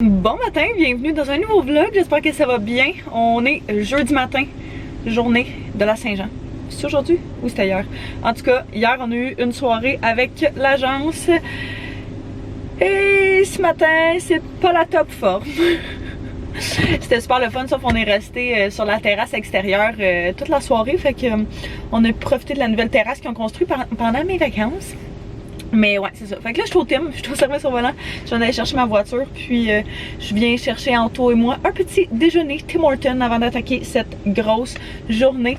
Bon matin, bienvenue dans un nouveau vlog, j'espère que ça va bien. On est jeudi matin, journée de la Saint-Jean. C'est aujourd'hui ou c'était hier? En tout cas, hier on a eu une soirée avec l'agence. Et ce matin, c'est pas la top forme. C'était super le fun, sauf qu'on est resté sur la terrasse extérieure toute la soirée. Fait que on a profité de la nouvelle terrasse qu'ils ont construite pendant mes vacances. Mais ouais, c'est ça. Fait que là, je suis au Tim, je suis au service au volant. Je viens d'aller chercher ma voiture, puis je viens chercher Anto et moi un petit déjeuner Tim Hortons avant d'attaquer cette grosse journée.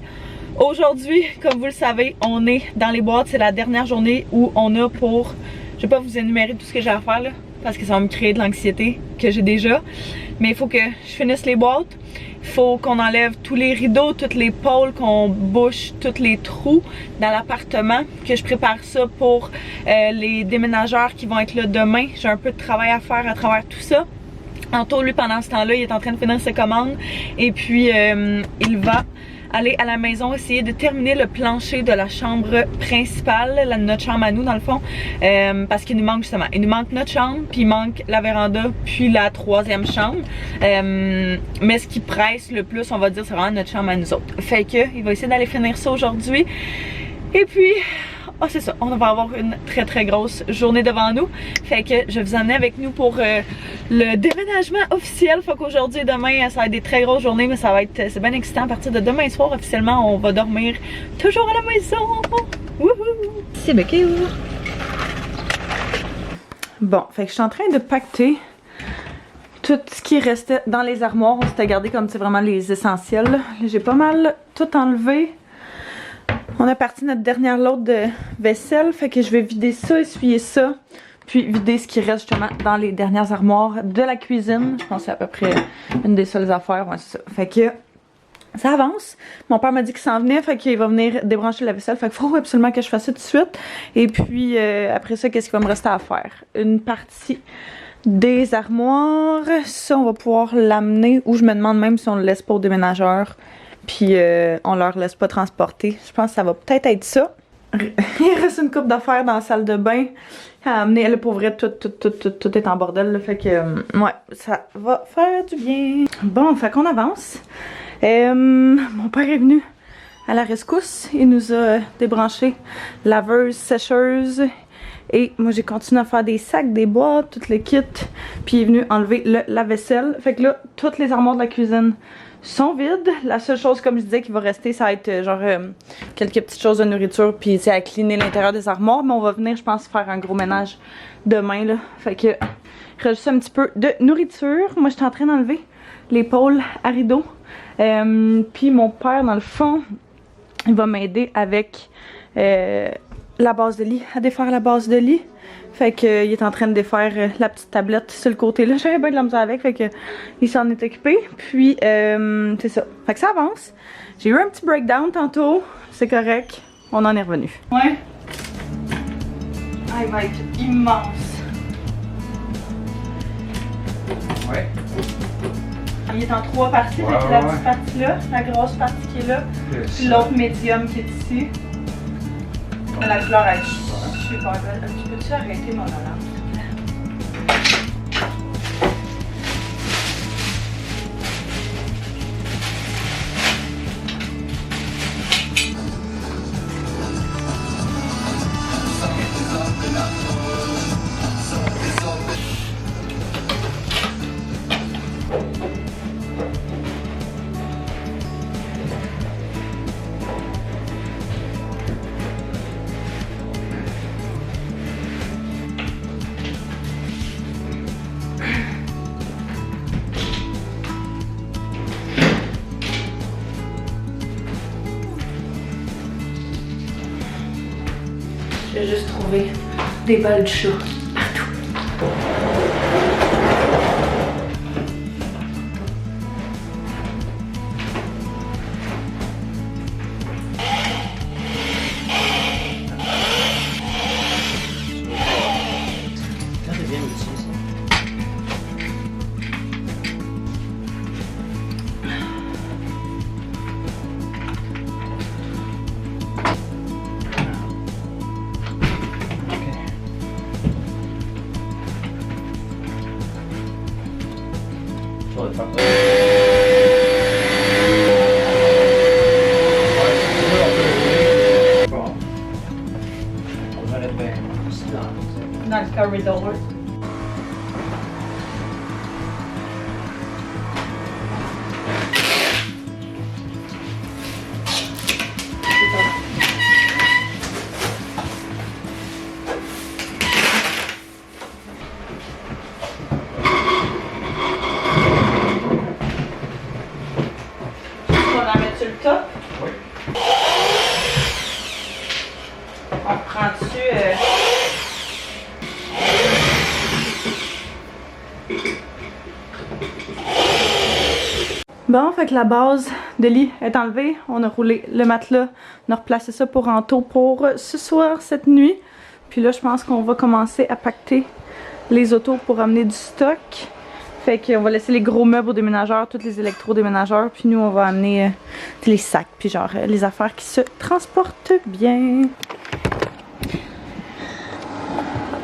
Aujourd'hui, comme vous le savez, on est dans les boîtes. C'est la dernière journée où on a pour... Je vais pas vous énumérer tout ce que j'ai à faire là, parce que ça va me créer de l'anxiété que j'ai déjà. Mais il faut que je finisse les boîtes. Il faut qu'on enlève tous les rideaux, toutes les pôles, qu'on bouche tous les trous dans l'appartement, que je prépare ça pour les déménageurs qui vont être là demain. J'ai un peu de travail à faire à travers tout ça. Anto, lui, pendant ce temps-là, il est en train de finir ses commandes et puis il va aller à la maison essayer de terminer le plancher de la chambre principale, notre chambre à nous dans le fond, parce qu'il nous manque justement, il nous manque notre chambre, puis il manque la véranda, puis la troisième chambre, mais ce qui presse le plus, on va dire, c'est vraiment notre chambre à nous autres. Fait que il va essayer d'aller finir ça aujourd'hui, et puis oh, c'est ça, on va avoir une très grosse journée devant nous. Fait que je vais vous emmener avec nous pour le déménagement officiel. Fait qu'aujourd'hui et demain, ça va être des très grosses journées, mais ça va être, c'est bien excitant. À partir de demain soir, officiellement, on va dormir toujours à la maison. Wouhou! C'est bequé. Bon, fait que je suis en train de pacter tout ce qui restait dans les armoires. On s'était gardé comme c'est vraiment les essentiels. J'ai pas mal tout enlevé. On a parti notre dernière load de vaisselle, fait que je vais vider ça, essuyer ça, puis vider ce qui reste justement dans les dernières armoires de la cuisine. Je pense que c'est à peu près une des seules affaires, ouais, c'est ça. Fait que ça avance. Mon père m'a dit qu'il s'en venait, fait qu'il va venir débrancher la vaisselle, fait qu'il faut absolument que je fasse ça tout de suite. Et puis après ça, qu'est-ce qu'il va me rester à faire? Une partie des armoires, ça on va pouvoir l'amener, ou je me demande même si on le laisse pas aux déménageurs. Puis on leur laisse pas transporter. Je pense que ça va peut-être être ça. Il reste une coupe d'affaires dans la salle de bain à amener. Elle, pour vrai, tout est en bordel. Là, fait que, ouais, ça va faire du bien. Bon, fait qu'on avance. Mon père est venu à la rescousse. Il nous a débranché laveuse, sécheuse. Et moi, j'ai continué à faire des sacs, des boîtes, tout le kit. Puis il est venu enlever le lave-vaisselle. Fait que là, toutes les armoires de la cuisine sont vides. La seule chose, comme je disais, qui va rester, ça va être genre quelques petites choses de nourriture, puis c'est à cleaner l'intérieur des armoires. Mais on va venir, je pense, faire un gros ménage demain, là. Fait que, il reste juste un petit peu de nourriture. Moi, j'étais en train d'enlever les pôles à rideaux. Puis mon père, dans le fond, il va m'aider avec la base de lit, à défaire la base de lit. Fait que il est en train de défaire la petite tablette sur le côté là. J'avais bien de la misère avec, fait que il s'en est occupé. Puis c'est ça. Fait que ça avance. J'ai eu un petit breakdown tantôt. C'est correct. On en est revenu. Ouais. Ah, il va être immense. Ouais. Il est en 3 parties. Ouais, fait que la petite partie là, la grosse partie qui est là, puis l'autre médium qui est ici. La couleur est super belle. Tu peux-tu arrêter mon alarme? J'ai juste trouvé des balles de chat partout. Ça c'est bien aussi ça. ça va te faire peur. Ouais, bon. On va le faire ici Dans le corridor. On la met sur le top. Oui. On reprend dessus. Bon, fait que la base de lit est enlevée. On a roulé le matelas. On a replacé ça pour Anto pour ce soir, cette nuit. Puis là, je pense qu'on va commencer à pacter les autos pour amener du stock. Fait qu'on va laisser les gros meubles aux déménageurs, tous les électro-déménageurs. Puis nous, on va amener les sacs, puis genre les affaires qui se transportent bien.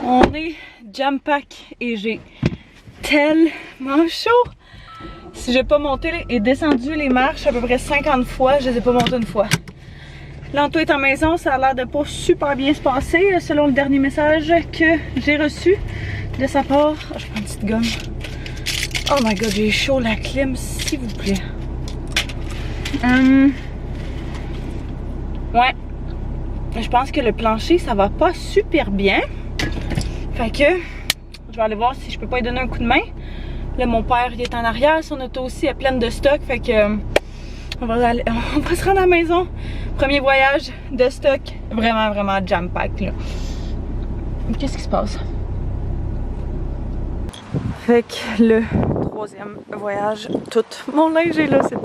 On est jam pack et j'ai tellement chaud. Si j'ai pas monté et descendu les marches à peu près 50 fois, je les ai pas montées une fois. L'Anto est en maison, ça a l'air de pas super bien se passer selon le dernier message que j'ai reçu de sa part. Oh, je prends une petite gomme. Oh my god, j'ai chaud, la clim, s'il vous plaît. Ouais. Je pense que le plancher, ça va pas super bien. Fait que je vais aller voir si je peux pas lui donner un coup de main. Là, mon père, il est en arrière. Son auto aussi est pleine de stock. Fait que on va se rendre à la maison. Premier voyage de stock. Vraiment, vraiment jam-pack, là. Qu'est-ce qui se passe? Fait que le troisième voyage, tout mon linge est là. C'est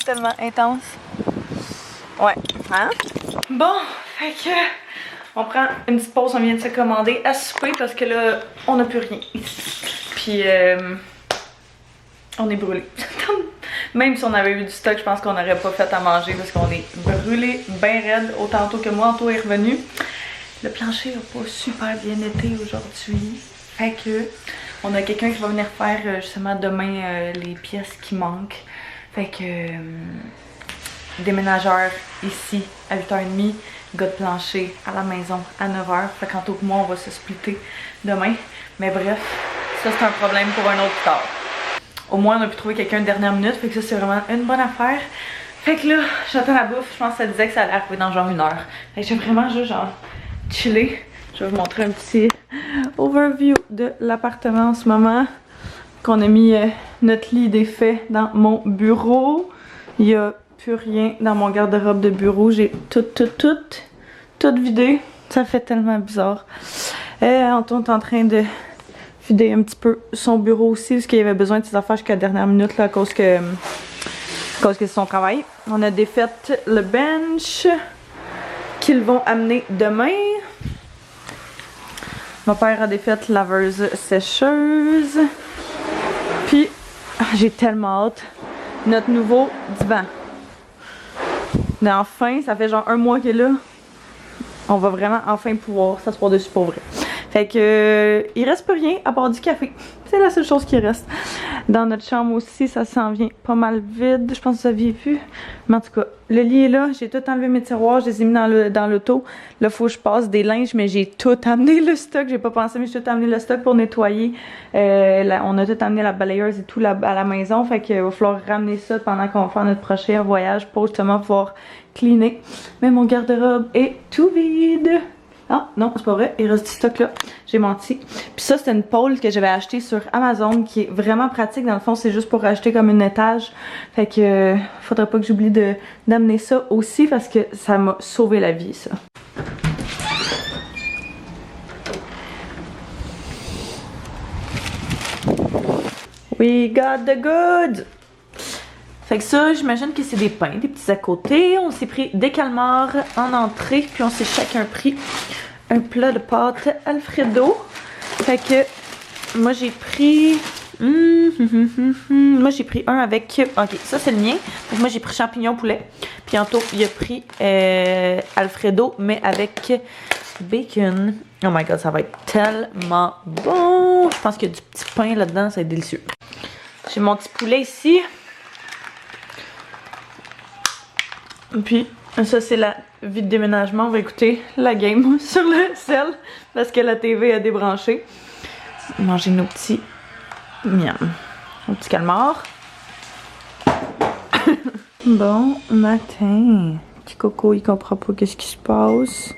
tellement intense. Ouais. Hein? Bon, fait que on prend une petite pause. On vient de se commander à souper parce que là, on n'a plus rien. Puis, on est brûlé. Même si on avait eu du stock, je pense qu'on n'aurait pas fait à manger parce qu'on est brûlé bien raide. Autant tôt que moi, Anto est revenu. Le plancher n'a pas super bien été aujourd'hui. Fait que, on a quelqu'un qui va venir faire justement demain les pièces qui manquent. Fait que, déménageur ici à 8h30, gars de plancher à la maison à 9h. Fait qu'Anto que moi, on va se splitter demain. Mais bref. Ça, c'est un problème pour un autre plus tard. Au moins, on a pu trouver quelqu'un de dernière minute. Fait que ça, c'est vraiment une bonne affaire. Fait que là, j'attends la bouffe. Je pense que ça disait que ça allait arriver dans genre 1 heure. Fait que j'ai vraiment juste genre chillé. Je vais vous montrer un petit overview de l'appartement en ce moment. Qu'on a mis notre lit défait dans mon bureau. Il n'y a plus rien dans mon garde-robe de bureau. J'ai tout vidé. Ça fait tellement bizarre. Antoine est en train de vider un petit peu son bureau aussi parce qu'il avait besoin de ses affaires jusqu'à la dernière minute là, à cause que c'est son travail. On a défait le bench qu'ils vont amener demain. Mon père a défait laveuse sécheuse. Puis j'ai tellement hâte. Notre nouveau divan. Mais enfin, ça fait genre 1 mois qu'il est là. On va vraiment enfin pouvoir s'asseoir dessus pour vrai. Fait que il reste plus rien à part du café. C'est la seule chose qui reste. Dans notre chambre aussi, ça s'en vient pas mal vide. Je pense que vous aviez vu. Mais en tout cas, le lit est là. J'ai tout enlevé mes tiroirs. Je les ai mis dans l'auto. Là, faut que je passe des linges, mais j'ai tout amené le stock. J'ai pas pensé, mais j'ai tout amené le stock pour nettoyer. On a tout amené la balayeuse et tout à la maison. Fait qu'il va falloir ramener ça pendant qu'on va faire notre prochain voyage pour justement pouvoir cleaner. Mais mon garde-robe est tout vide. Ah non, c'est pas vrai, il reste du stock là, j'ai menti. Puis ça, c'était une pôle que j'avais achetée sur Amazon qui est vraiment pratique. Dans le fond, c'est juste pour acheter comme un étage. Fait que faudrait pas que j'oublie d'amener ça aussi parce que ça m'a sauvé la vie, ça. We got the goods! Fait que ça, j'imagine que c'est des pains, des petits à côté. On s'est pris des calmars en entrée, puis on s'est chacun pris un plat de pâtes Alfredo. Fait que moi j'ai pris... moi j'ai pris un avec... Ok, ça c'est le mien. Donc moi j'ai pris champignon poulet. Puis Anto, il a pris Alfredo, mais avec bacon. Oh my god, ça va être tellement bon! Je pense qu'il y a du petit pain là-dedans, ça va être délicieux. J'ai mon petit poulet ici. Puis ça c'est la vie de déménagement. On va écouter la game sur le sel parce que la TV a débranché. Manger nos petits miam. Nos petits calmars. Bon matin. Petit coco il comprend pas qu'est-ce qui se passe.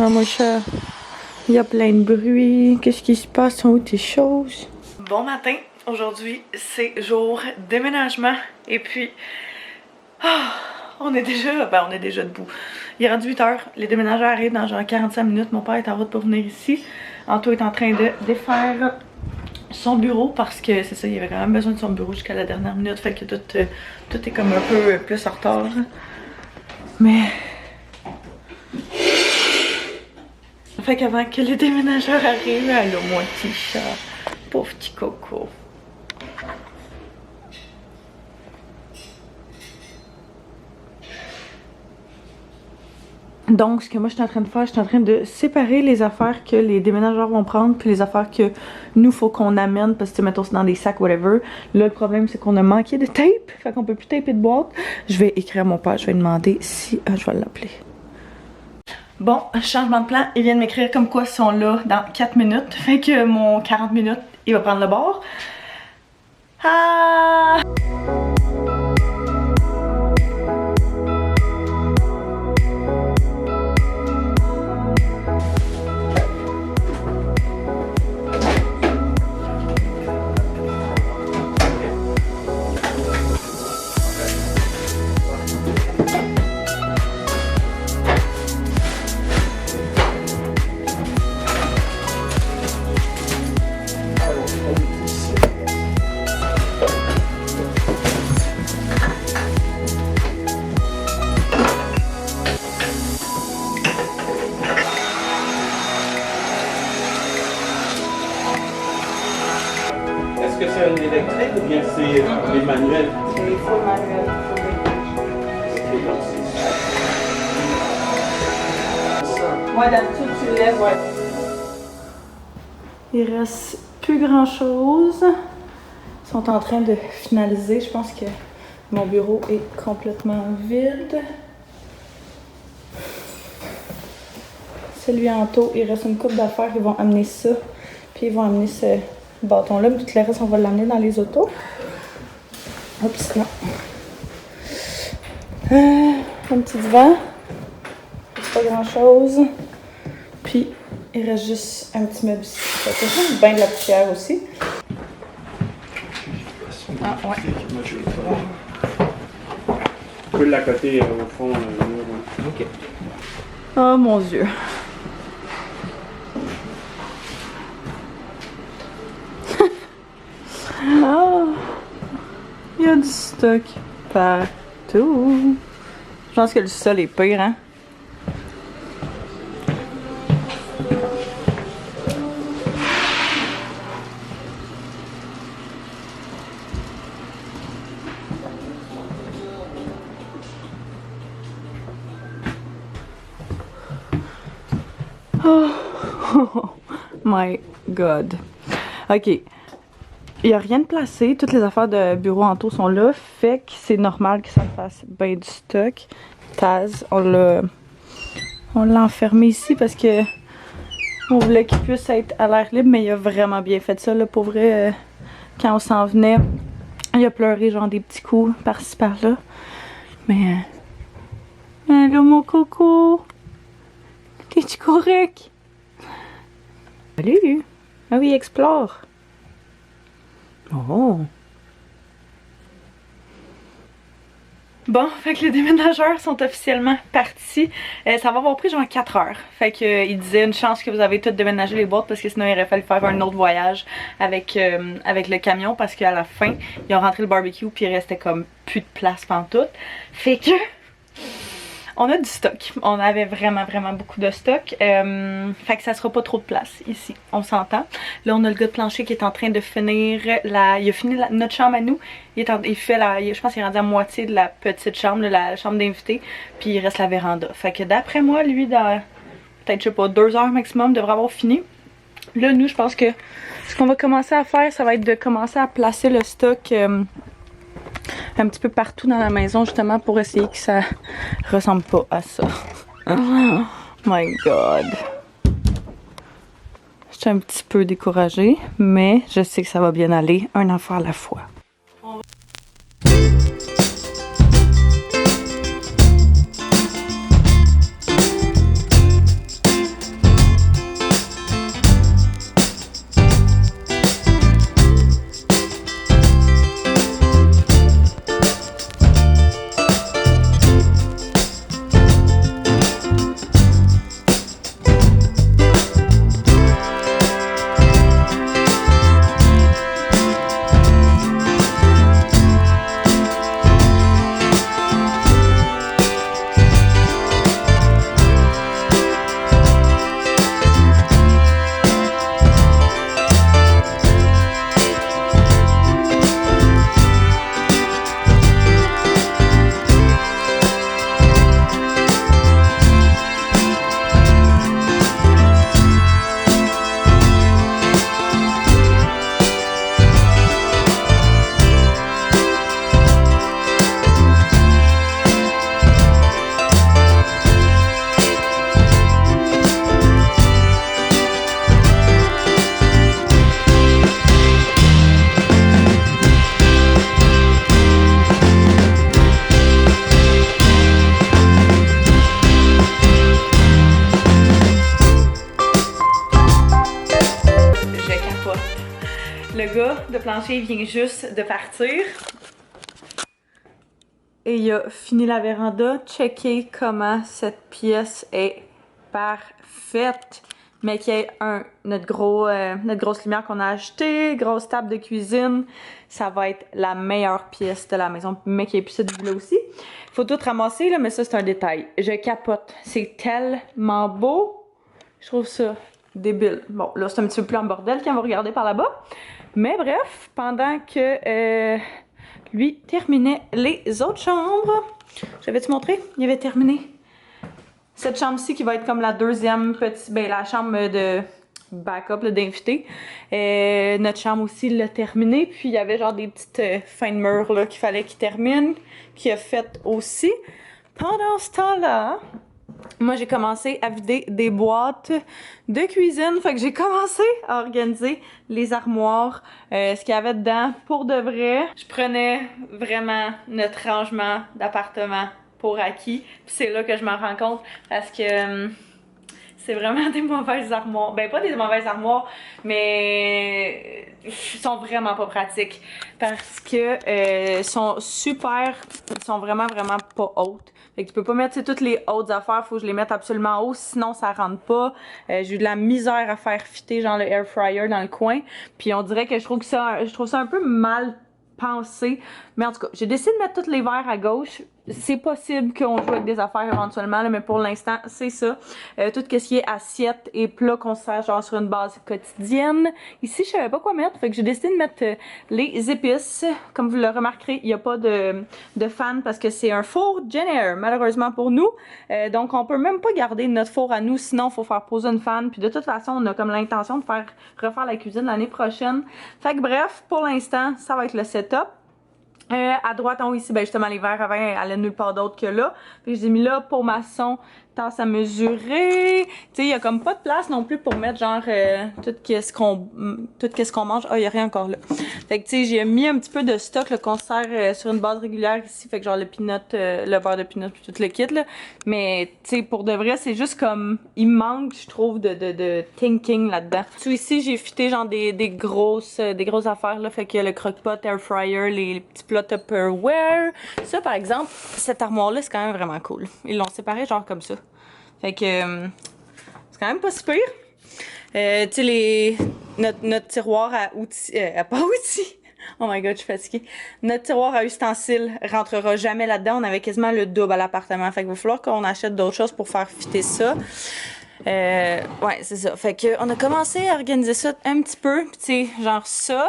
Ah mon chat. Il y a plein de bruit. Qu'est-ce qui se passe? Sont où tes choses? Bon matin. Aujourd'hui c'est jour déménagement. Et puis... on est déjà debout. Il est rendu 8 h. Les déménageurs arrivent dans genre 45 minutes. Mon père est en route pour venir ici. Anto est en train de défaire son bureau parce que c'est ça, il avait quand même besoin de son bureau jusqu'à la dernière minute. Fait que tout est comme un peu plus en retard. Mais... fait qu'avant que les déménageurs arrivent, allô mon petit chat. Pauvre petit coco. Donc, ce que moi je suis en train de faire, je suis en train de séparer les affaires que les déménageurs vont prendre puis les affaires que nous faut qu'on amène parce que mettons c'est dans des sacs whatever. Là le problème c'est qu'on a manqué de tape, fait qu'on peut plus taper de boîte. Je vais écrire à mon père, je vais demander si je vais l'appeler. Bon, changement de plan, il vient de m'écrire comme quoi ils sont là dans 4 minutes, fait que mon 40 minutes, il va prendre le bord. Ah! Est-ce que c'est un électrique ou bien c'est les manuels? C'est full manuel. Ouais, d'habitude tu le lèves, ouais. Il reste plus grand chose. Ils sont en train de finaliser. Je pense que mon bureau est complètement vide. Celui en taux, il reste une couple d'affaires. Ils vont amener ça. Puis ils vont amener ce bâton-là. Mais tout le reste, on va l'amener dans les autos. Oups, non. Un petit divan. Pas grand-chose. Puis, il reste juste un petit meuble ici. C'est juste bien de la poussière aussi. Ah, ouais. Tu peux l'accoter au fond. Ok. Oh mon Dieu. Oh, il y a du stock partout. Je pense que le sol est pire, hein? Oh my god. Ok. Il n'y a rien de placé. Toutes les affaires de bureau en taux sont là. Fait que c'est normal que ça fasse bien du stock. Taz, on l'a enfermé ici parce que on voulait qu'il puisse être à l'air libre. Mais il a vraiment bien fait ça. Là, pour vrai, quand on s'en venait, il a pleuré genre des petits coups par-ci par-là. Mais... allô mon coco! T'es-tu correct? Salut! Ah oui, explore! Oh! Bon, fait que les déménageurs sont officiellement partis. Ça va avoir pris genre 4 heures. Fait que il disait une chance que vous avez toutes déménagé les boîtes parce que sinon il aurait fallu faire un autre voyage avec le camion parce qu'à la fin, ils ont rentré le barbecue puis il restait comme plus de place pantoute. Fait que... on a du stock. On avait vraiment beaucoup de stock. Fait que ça sera pas trop de place ici. On s'entend. Là, on a le gars de plancher qui est en train de finir il a fini notre chambre à nous. Il fait je pense qu'il est rendu à moitié de la petite chambre, la chambre d'invité. Puis il reste la véranda. Fait que d'après moi, lui, dans peut-être, je sais pas, 2 heures maximum, devrait avoir fini. Là, nous, je pense que Ce qu'on va commencer à faire, ça va être de commencer à placer le stock un petit peu partout dans la maison, justement pour essayer que ça ressemble pas à ça. Oh my god. Je suis un petit peu découragée, mais je sais que ça va bien aller, un affaire à la fois. Le gars de plancher vient juste de partir. Et il a fini la véranda. Checkez comment cette pièce est parfaite. Mais qu'il y ait notre grosse lumière qu'on a achetée, grosse table de cuisine. Ça va être la meilleure pièce de la maison. Mais qu'il y ait plus cette vue-là aussi. Faut tout ramasser, là, mais ça, c'est un détail. Je capote. C'est tellement beau. Je trouve ça débile. Bon, là, c'est un petit peu plus en bordel quand on va regarder par là-bas. Mais bref, pendant que lui terminait les autres chambres, j'avais-tu montré? Il avait terminé cette chambre-ci qui va être comme la deuxième petite, ben la chambre de backup d'invité. Notre chambre aussi l'a terminé. Puis il y avait genre des petites fins de mur là qu'il fallait qu'il termine, qu'il a fait aussi. Pendant ce temps-là, moi, j'ai commencé à vider des boîtes de cuisine. Fait que j'ai commencé à organiser les armoires, ce qu'il y avait dedans. Pour de vrai, je prenais vraiment notre rangement d'appartement pour acquis. Puis c'est là que je m'en rends compte parce que c'est vraiment des mauvaises armoires. Ben, pas des mauvaises armoires, mais ils sont vraiment pas pratiques. Parce que sont vraiment pas hautes. Fait que tu peux pas mettre toutes les hautes affaires, faut que je les mette absolument haut, sinon ça rentre pas. J'ai eu de la misère à faire fitter genre le air fryer dans le coin. Puis on dirait que je trouve ça un peu mal pensé. Mais en tout cas, j'ai décidé de mettre tous les verres à gauche. C'est possible qu'on joue avec des affaires éventuellement, là, mais pour l'instant, c'est ça. Tout ce qui est assiette et plat qu'on sert genre sur une base quotidienne. Ici, je savais pas quoi mettre, fait que j'ai décidé de mettre les épices. Comme vous le remarquerez, il n'y a pas de fan parce que c'est un four Jenn-Air, malheureusement pour nous. Donc, on peut même pas garder notre four à nous, sinon il faut faire poser une fan. Puis de toute façon, on a comme l'intention de refaire la cuisine l'année prochaine. Fait que bref, pour l'instant, ça va être le setup. À droite en haut ici, ben justement les verres avant allaient nulle part d'autre que là. Puis j'ai mis là pour maçon, tasse à mesurer. Tu sais, il y a comme pas de place non plus pour mettre genre tout qu'est-ce qu'on mange. Ah, il y a rien encore là. Fait que tu sais, j'ai mis un petit peu de stock qu'on sert sur une base régulière ici, fait que genre le beurre de peanut puis tout le kit là. Mais tu sais, pour de vrai, c'est juste comme il manque, je trouve, de thinking là-dedans. Tout ici, j'ai fité genre des grosses affaires là, fait que le crock-pot, air fryer, les petits plats Tupperware. Ça par exemple, cette armoire là, c'est quand même vraiment cool. Ils l'ont séparé genre comme ça. Fait que c'est quand même pas si pire. Tu sais, notre tiroir à outils, pas outils. Oh my god, je suis fatiguée. Notre tiroir à ustensiles rentrera jamais là-dedans. On avait quasiment le double à l'appartement. Fait qu'il va falloir qu'on achète d'autres choses pour faire fitter ça. Ouais, c'est ça. Fait que on a commencé à organiser ça un petit peu. Puis tu sais, genre ça,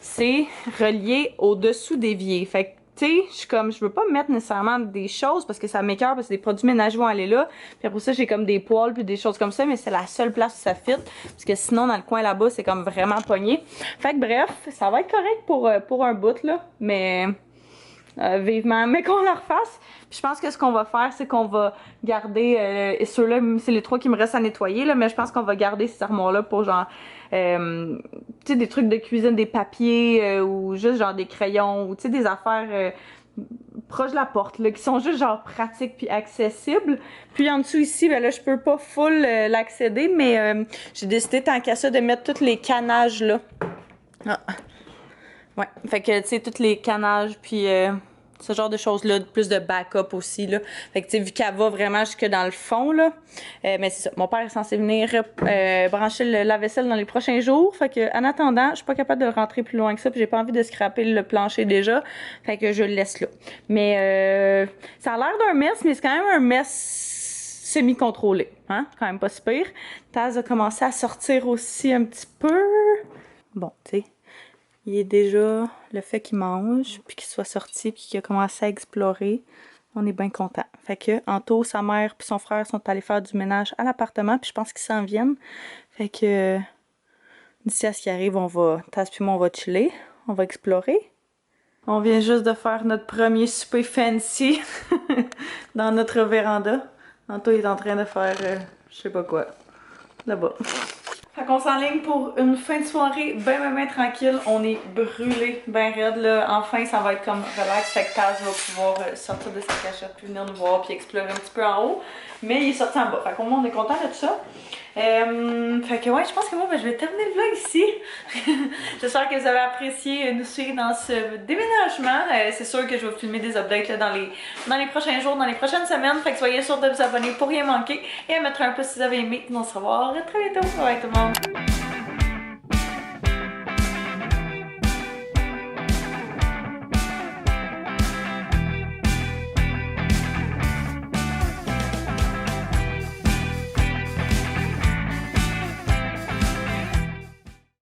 c'est relié au-dessous d'évier. Fait que tu sais, je suis comme, je veux pas mettre nécessairement des choses parce que ça m'écoeure, parce que des produits ménagers vont aller là. Puis après ça, j'ai comme des poêles puis des choses comme ça, mais c'est la seule place où ça fit. Parce que sinon, dans le coin là-bas, c'est comme vraiment pogné. Fait que bref, ça va être correct pour un bout, là. Mais vivement, mais qu'on la refasse. Puis je pense que ce qu'on va faire, c'est qu'on va garder, et ceux-là, c'est les 3 qui me restent à nettoyer, là, mais je pense qu'on va garder ces armoires-là pour genre, tu sais, des trucs de cuisine, des papiers, ou juste genre des crayons, ou tu sais, des affaires proches de la porte, là, qui sont juste genre pratiques puis accessibles. Puis en dessous ici, ben là, je peux pas full l'accéder, mais j'ai décidé tant qu'à ça de mettre tous les canages là. Ah. Ouais, fait que tu sais, tous les canages puis ce genre de choses-là, plus de backup aussi, là. Fait que tu sais, vu qu'elle va vraiment jusque dans le fond, là, mais c'est ça, mon père est censé venir brancher le lave-vaisselle dans les prochains jours, fait que en attendant, je suis pas capable de le rentrer plus loin que ça, puis j'ai pas envie de scraper le plancher déjà, fait que je le laisse là. Mais ça a l'air d'un mess, mais c'est quand même un mess semi-contrôlé, hein, quand même pas si pire. Taz a commencé à sortir aussi un petit peu. Bon, tu sais. Il est déjà, le fait qu'il mange, puis qu'il soit sorti, puis qu'il a commencé à explorer, on est bien content. Fait que, Anto, sa mère puis son frère sont allés faire du ménage à l'appartement, puis je pense qu'ils s'en viennent. Fait que, d'ici à ce qui arrive, on va, Taz puis moi, on va chiller, on va explorer. On vient juste de faire notre premier souper fancy dans notre véranda. Anto est en train de faire, je sais pas quoi, là-bas. Fait qu'on s'enligne pour une fin de soirée ben tranquille. On est brûlé, ben raide là. Enfin, ça va être comme relax. Fait que Taz va pouvoir sortir de sa cachette puis venir nous voir puis explorer un petit peu en haut. Mais il est sorti en bas. Fait qu'au moins, on est content de tout ça. Fait que ouais, je pense que moi, ben, je vais terminer le vlog ici. J'espère que vous avez apprécié nous suivre dans ce déménagement. C'est sûr que je vais filmer des updates là, dans les prochains jours, dans les prochaines semaines. Fait que soyez sûrs de vous abonner pour rien manquer et à mettre un pouce si vous avez aimé. On se revoit très bientôt. Bye tout le monde.